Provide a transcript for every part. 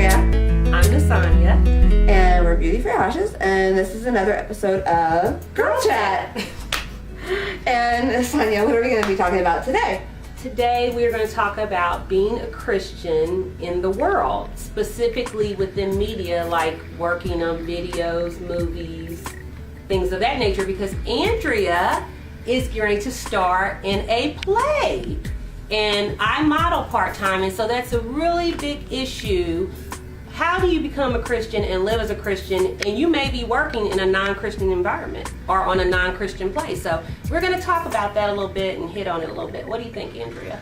Andrea. I'm Nasanya. And we're Beauty for Ashes, and this is another episode of Girl Chat. And Nasanya, what are we going to be talking about today? Today we're going to talk about being a Christian in the world, specifically within media, like working on videos, movies, things of that nature, because Andrea is going to star in a play. And I model part-time, and so that's a really big issue. How do you become a Christian and live as a Christian, and you may be working in a non-Christian environment or on a non-Christian place? So we're going to talk about that a little bit and hit on it a little bit. What do you think, Andrea?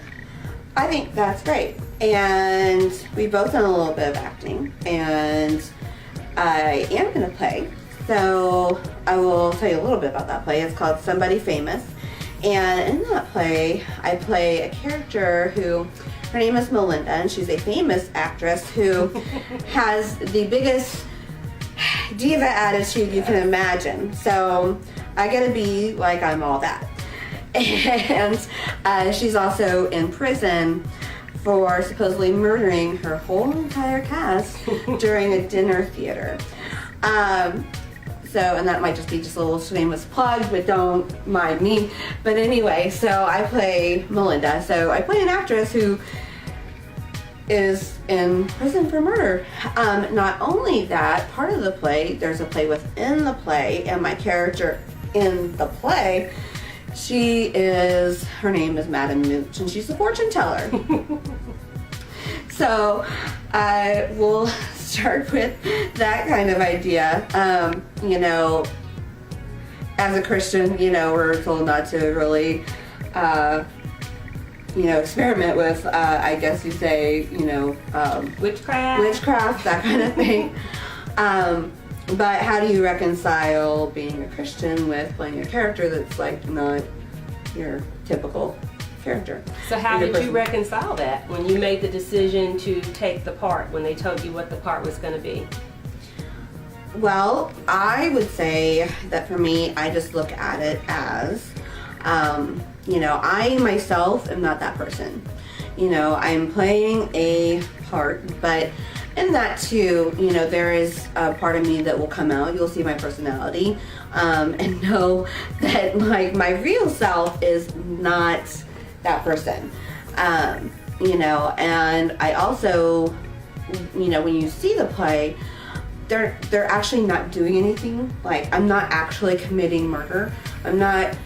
I think that's great. And we've both done a little bit of acting, and I am in a play. So I will tell you a little bit about that play. It's called Somebody Famous. And in that play, I play a character who, her name is Melinda, and she's a famous actress who has the biggest diva attitude you can imagine. So I get to be like I'm all that. And she's also in prison for supposedly murdering her whole entire cast during a dinner theater. And that might just be just a little shameless plug, but don't mind me. But anyway, so I play Melinda. So I play an actress who is in prison for murder. Not only that, part of the play, there's a play within the play, and my character in the play, her name is Madam Mooch, and she's a fortune teller. So I will start with that kind of idea. As a Christian, we're told not to really, experiment with, I guess you say, witchcraft, that kind of thing. But how do you reconcile being a Christian with playing a character that's like not your typical character? So how did you reconcile that when you made the decision to take the part, when they told you what the part was going to be? Well, I would say that for me, I just look at it as, I myself am not that person. I'm playing a part, but in that too, there is a part of me that will come out. You'll see my personality, and know that my real self is not that person. And I also, when you see the play, they're actually not doing anything. Like, I'm not actually committing murder. I'm not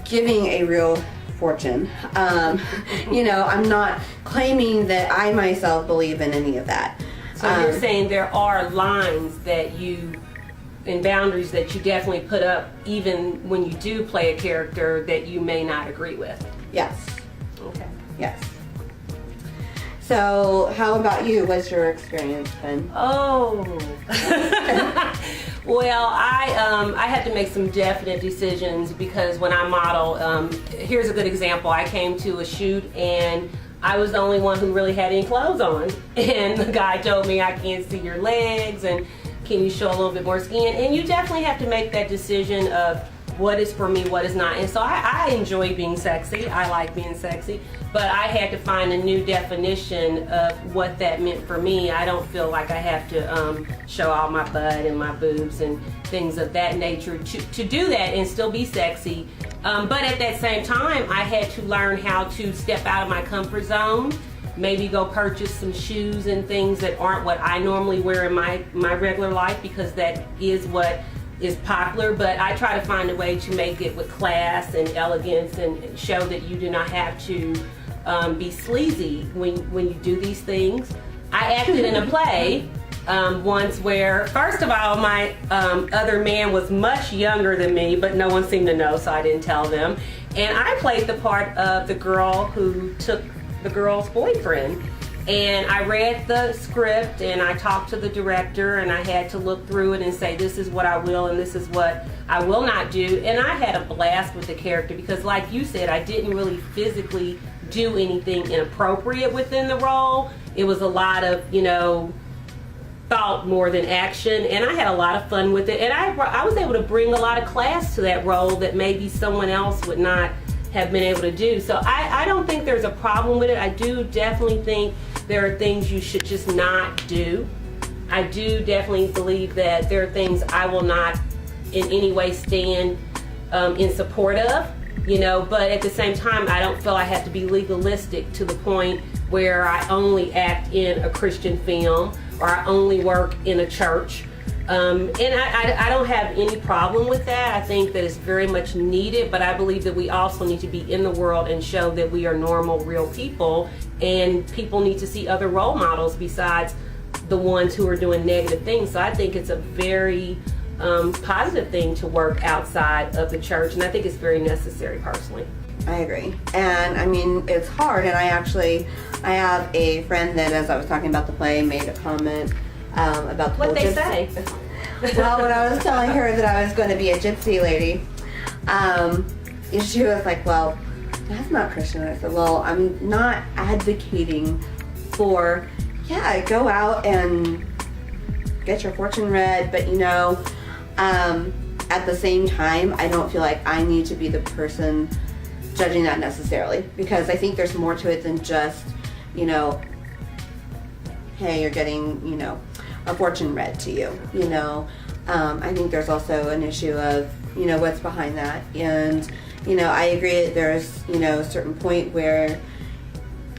giving a real fortune. I'm not claiming that I myself believe in any of that. So you're saying there are lines and boundaries that you definitely put up even when you do play a character that you may not agree with? Yes. Okay. Yes. So, how about you? What's your experience been? Oh. Well, I had to make some definite decisions because when I model, here's a good example. I came to a shoot and I was the only one who really had any clothes on. And the guy told me, I can't see your legs, and can you show a little bit more skin? And you definitely have to make that decision of what is for me, what is not. And so I enjoy being sexy. I like being sexy. But I had to find a new definition of what that meant for me. I don't feel like I have to show all my butt and my boobs and things of that nature to do that and still be sexy. But at that same time, I had to learn how to step out of my comfort zone, maybe go purchase some shoes and things that aren't what I normally wear in my regular life, because that is what is popular. But I try to find a way to make it with class and elegance and show that you do not have to be sleazy when you do these things. I acted in a play once where, first of all, my other man was much younger than me, but no one seemed to know, so I didn't tell them. And I played the part of the girl who took the girl's boyfriend. And I read the script and I talked to the director, and I had to look through it and say, this is what I will and this is what I will not do. And I had a blast with the character because, like you said, I didn't really physically do anything inappropriate within the role. It was a lot of, thought more than action, and I had a lot of fun with it. And I was able to bring a lot of class to that role that maybe someone else would not have been able to do. So I don't think there's a problem with it. I do definitely think there are things you should just not do. I do definitely believe that there are things I will not in any way stand in support of, but at the same time, I don't feel I have to be legalistic to the point where I only act in a Christian film or I only work in a church. And I don't have any problem with that. I think that it's very much needed, but I believe that we also need to be in the world and show that we are normal, real people, and people need to see other role models besides the ones who are doing negative things. So I think it's a very positive thing to work outside of the church, and I think it's very necessary personally. I agree. And I mean, it's hard, and I have a friend that, as I was talking about the play, made a comment about the What they say. Well, when I was telling her that I was going to be a gypsy lady, she was like, well, that's not Christian. I said, well, I'm not advocating for, go out and get your fortune read, but at the same time, I don't feel like I need to be the person judging that necessarily, because I think there's more to it than just, hey, you're getting, a fortune read to you, I think there's also an issue of, what's behind that. And, I agree that there's, a certain point where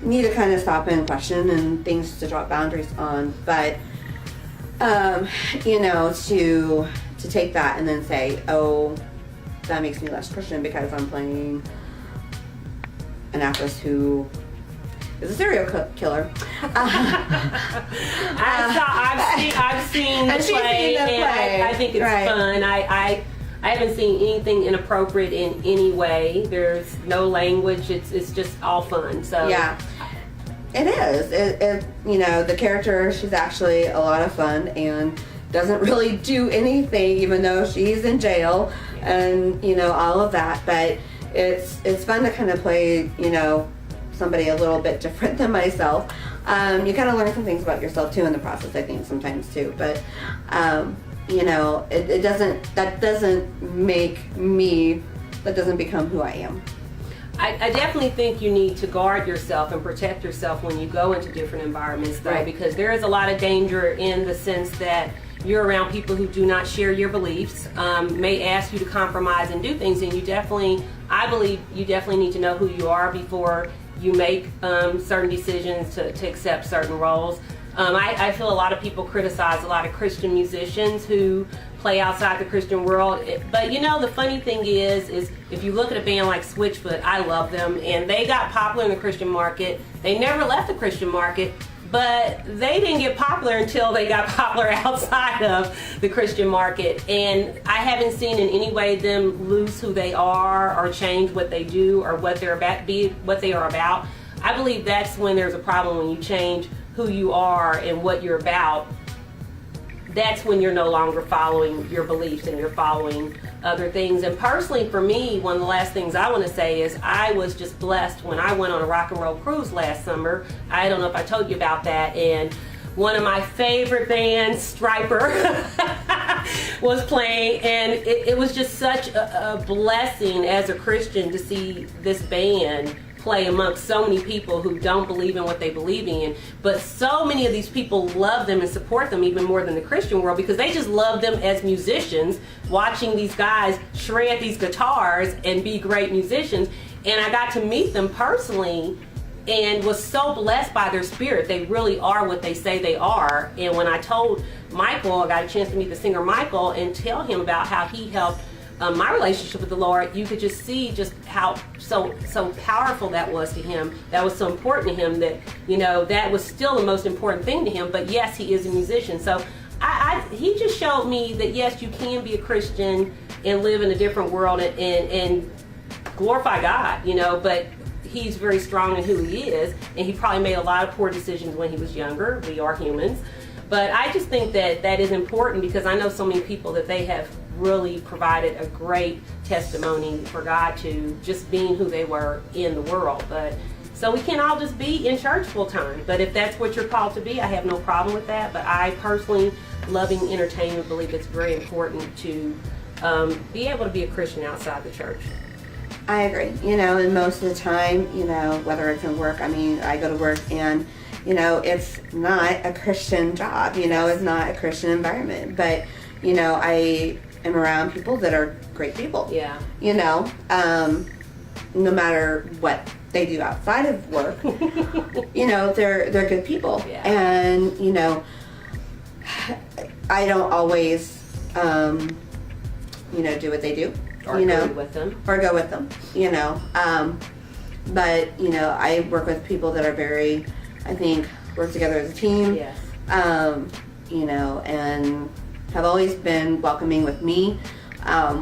you need to kind of stop and question and things to drop boundaries on. But, to take that and then say, oh, that makes me less Christian because I'm playing an actress who is a serial killer. I've seen the play, and I think it's fun. I haven't seen anything inappropriate in any way. There's no language. It's just all fun. So yeah, it is. The character, she's actually a lot of fun and doesn't really do anything, even though she's in jail and all of that. But it's fun to kind of play somebody a little bit different than myself. You kind of learn some things about yourself too in the process, I think, sometimes too. But that doesn't become who I am. I definitely think you need to guard yourself and protect yourself when you go into different environments, though, because there is a lot of danger in the sense that you're around people who do not share your beliefs, may ask you to compromise and do things, and I believe you definitely need to know who you are before you make certain decisions to accept certain roles. I feel a lot of people criticize a lot of Christian musicians who play outside the Christian world. But the funny thing is if you look at a band like Switchfoot, I love them, and they got popular in the Christian market. They never left the Christian market, but they didn't get popular until they got popular outside of the Christian market. And I haven't seen in any way them lose who they are or change what they do or what they're about, what they are about. I believe that's when there's a problem, when you change who you are and what you're about. That's when you're no longer following your beliefs and you're following other things. And personally, for me, one of the last things I want to say is I was just blessed when I went on a rock and roll cruise last summer. I don't know if I told you about that. And one of my favorite bands, Striper, was playing. And it was just such a blessing as a Christian to see this band play amongst so many people who don't believe in what they believe in, but so many of these people love them and support them even more than the Christian world because they just love them as musicians, watching these guys shred these guitars and be great musicians. And I got to meet them personally and was so blessed by their spirit. They really are what they say they are. And when I told Michael, I got a chance to meet the singer Michael and tell him about how he helped my relationship with the Lord, you could just see just how so powerful that was to him. That was so important to him that, that was still the most important thing to him. But yes, he is a musician. So he just showed me that yes, you can be a Christian and live in a different world and glorify God, but he's very strong in who he is. And he probably made a lot of poor decisions when he was younger. We are humans. But I just think that is important because I know so many people that they have really provided a great testimony for God to just being who they were in the world. But so we can't all just be in church full time. But if that's what you're called to be, I have no problem with that. But I personally, loving entertainment, believe it's very important to be able to be a Christian outside the church. I agree. And most of the time, whether it's in work, I go to work and you know, it's not a Christian job, you know, it's not a Christian environment, but, you know, I am around people that are great people. Yeah. You know, no matter what they do outside of work, you know, they're good people. Yeah. And, you know, I don't always, you know, do what they do. Or you know, go with them. Or go with them, you know. But, you know, I work with people that are very, I think, work together as a team. Yes. You know, and have always been welcoming with me.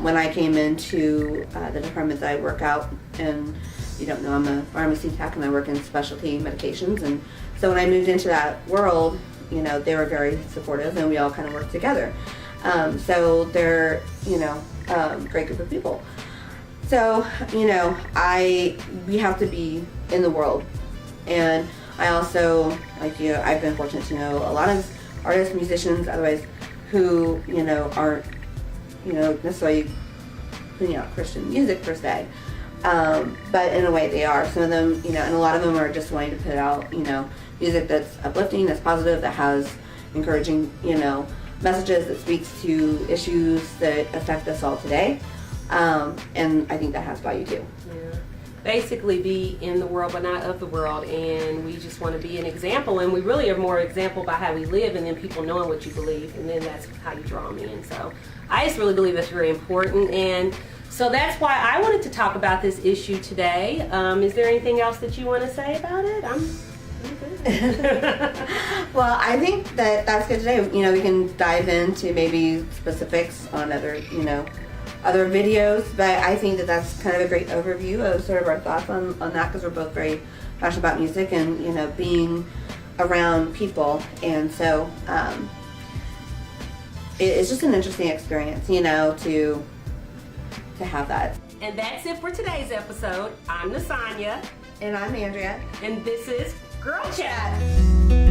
When I came into the department that I work out, and you don't know, I'm a pharmacy tech and I work in specialty medications, and so when I moved into that world, you know, they were very supportive and we all kind of worked together. So they're, you know, great group of people. So, you know, we have to be in the world, and I also, like you, I've been fortunate to know a lot of artists, musicians, otherwise, who, you know, aren't, you know, necessarily putting out Christian music per se, but in a way they are. Some of them, you know, and a lot of them are just wanting to put out, you know, music that's uplifting, that's positive, that has encouraging, you know, messages, that speaks to issues that affect us all today, and I think that has value too. Yeah. Basically be in the world but not of the world, and we just want to be an example, and we really are more example by how we live, and then people knowing what you believe, and then that's how you draw them in. So I just really believe that's very important, and so that's why I wanted to talk about this issue today. Is there anything else that you want to say about it? I'm good. Well, I think that that's good today. You know, we can dive into maybe specifics on other, you know, other videos, but I think that that's kind of a great overview of sort of our thoughts on that, because we're both very passionate about music and, you know, being around people, and so it's just an interesting experience, you know, to have that. And that's it for today's episode. I'm Nasanya. And I'm Andrea. And this is Girl Chat.